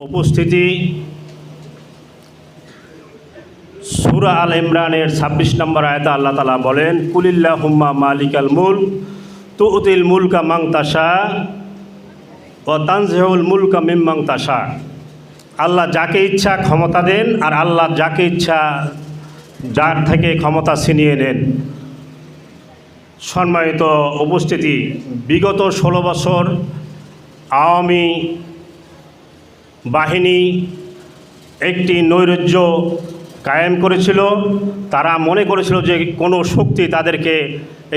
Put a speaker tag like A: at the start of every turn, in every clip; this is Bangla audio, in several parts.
A: উপস্থিতি সূরা আল ইমরানের ২৬ নম্বর আয়াতে আল্লাহ তাআলা বলেন, কুলিল্লাহুম্মা মালিকাল মুলক তু'তিল মুলকা মান তাশা ওয়া তানজিউল মুলকা মিম্মান তাশা। আল্লাহ যাকে ইচ্ছা ক্ষমতা দেন আর আল্লাহ যাকে ইচ্ছা যার থেকে ক্ষমতা ছিনিয়ে নেন। সম্মানিত উপস্থিতি, বিগত ১৬ বছর আওয়ামী বাহিনী একটি নৈরাজ্য কায়েম করেছিল। তারা মনে করেছিল যে কোনো শক্তি তাদেরকে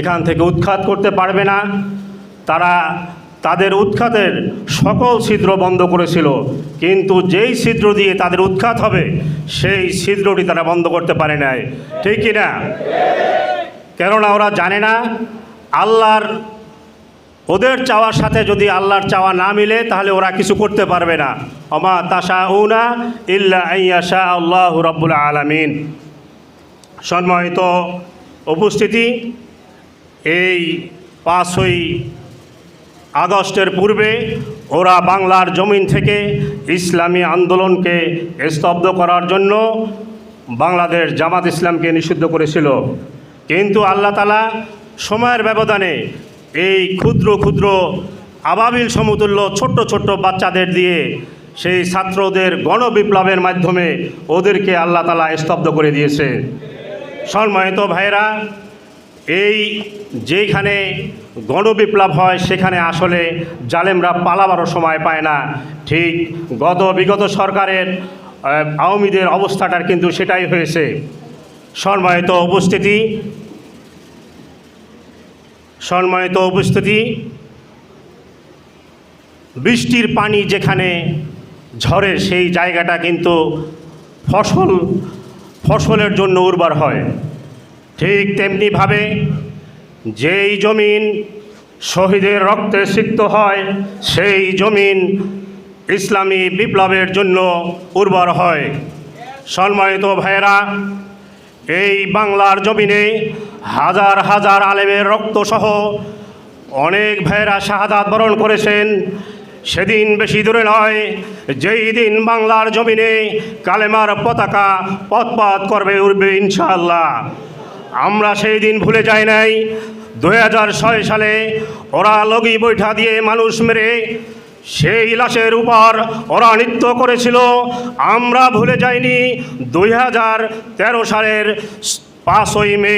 A: এখান থেকে উৎখাত করতে পারবে না। তারা তাদের উৎখাতের সকল ছিদ্র বন্ধ করেছিল, কিন্তু যেই ছিদ্র দিয়ে তাদের উৎখাত হবে সেই ছিদ্রটি তারা বন্ধ করতে পারে নাই। ঠিক কি না? কেননা ওরা জানে না আল্লাহর ওদের চাওয়ার সাথে যদি আল্লাহর চাওয়া না মিলে তাহলে ওরা কিছু করতে পারবে না। ওমা তাশাউনা ইল্লা আইয়াশা আল্লাহু রাব্বুল আলামিন। সম্মানিত উপস্থিতি, এই ৫ই আগস্টের পূর্বে ওরা বাংলার জমিন থেকে ইসলামী আন্দোলনকে স্তব্ধ করার জন্য বাংলাদেশ জামাত ইসলামকে নিষিদ্ধ করেছিল। কিন্তু আল্লাহ তাআলা সময়ের ব্যবধানে এই ক্ষুদ্র ক্ষুদ্র আবাবিল সমতুল্য ছোট্ট ছোট্ট বাচ্চাদের দিয়ে সেই ছাত্রদের গণবিপ্লবের মাধ্যমে ওদেরকে আল্লাহ তাআলা স্তব্ধ করে দিয়েছে। সম্মানিত ভাইরা, এই যেখানে গণবিপ্লব হয় সেখানে আসলে জালেমরা পালাবারও সময় পায় না। ঠিক বিগত সরকারের আওয়ামীদের অবস্থাটার কিন্তু সেটাই হয়েছে। সম্মানিত উপস্থিতি, বৃষ্টির পানি যেখানে ঝরে সেই জায়গাটা কিন্তু ফসলের জন্য উর্বর হয়। ঠিক তেমনিভাবে যেই জমিন শহীদের রক্তে সিক্ত হয় সেই জমিন ইসলামী বিপ্লবের জন্য উর্বর হয়। সম্মানিত ভাইয়েরা, এই বাংলার জমিনে হাজার হাজার আলেমের রক্তসহ অনেক ভাইয়েরা শাহাদাত বরণ করেছেন। সেদিন বেশি দূরে নয়, যেই দিন বাংলার জমিনে কালেমার পতাকা পথ করবে, উড়বে ইনশাআল্লাহ। আমরা সেই দিন ভুলে যাই নাই। ২০০৬ সালে ওরা লগি বৈঠা দিয়ে মানুষ মেরে সেই লাশের উপর ওরা নৃত্য করেছিল। আমরা ভুলে যাইনি ২০১৩ সালের ৫ই মে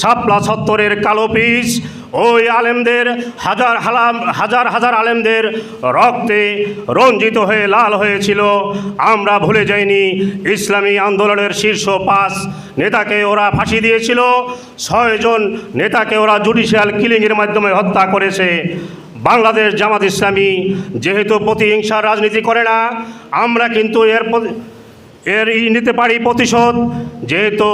A: শাপলা চত্বরের কালো পিচ ওই আলেমদের হাজার হাজার আলেমদের রক্তে রঞ্জিত হয়ে লাল হয়েছিল। আমরা ভুলে যাইনি ইসলামী আন্দোলনের শীর্ষ ৫ নেতাকে ওরা ফাঁসি দিয়েছিল। ৬ জন নেতাকে ওরা জুডিশিয়াল কিলিংয়ের মাধ্যমে হত্যা করেছে। বাংলাদেশ জামাত ইসলামী যেহেতু প্রতিহিংসার রাজনীতি করে না, আমরা কিন্তু এর নিতে পারি প্রতিশোধ। যেহেতু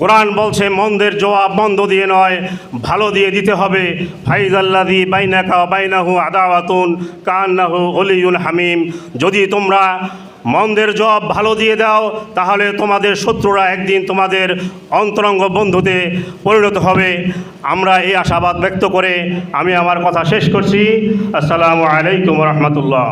A: কোরআন বলছে মন্দের জবাব মন্দ দিয়ে নয়, ভালো দিয়ে দিতে হবে। ফাইজাল্লাযী বাইনাকা ওয়া বাইনাহু আদাওয়াতুন কান্নাহু ওলিয়ুল হামিম। যদি তোমরা মন্দের জবাব ভালো দিয়ে দাও তাহলে তোমাদের শত্রুরা একদিন তোমাদের অন্তরঙ্গ বন্ধুতে পরিণত হবে। আমরা এই আশাবাদ ব্যক্ত করে আমি আমার কথা শেষ করছি। আসসালামু আলাইকুম ওয়া রাহমাতুল্লাহ।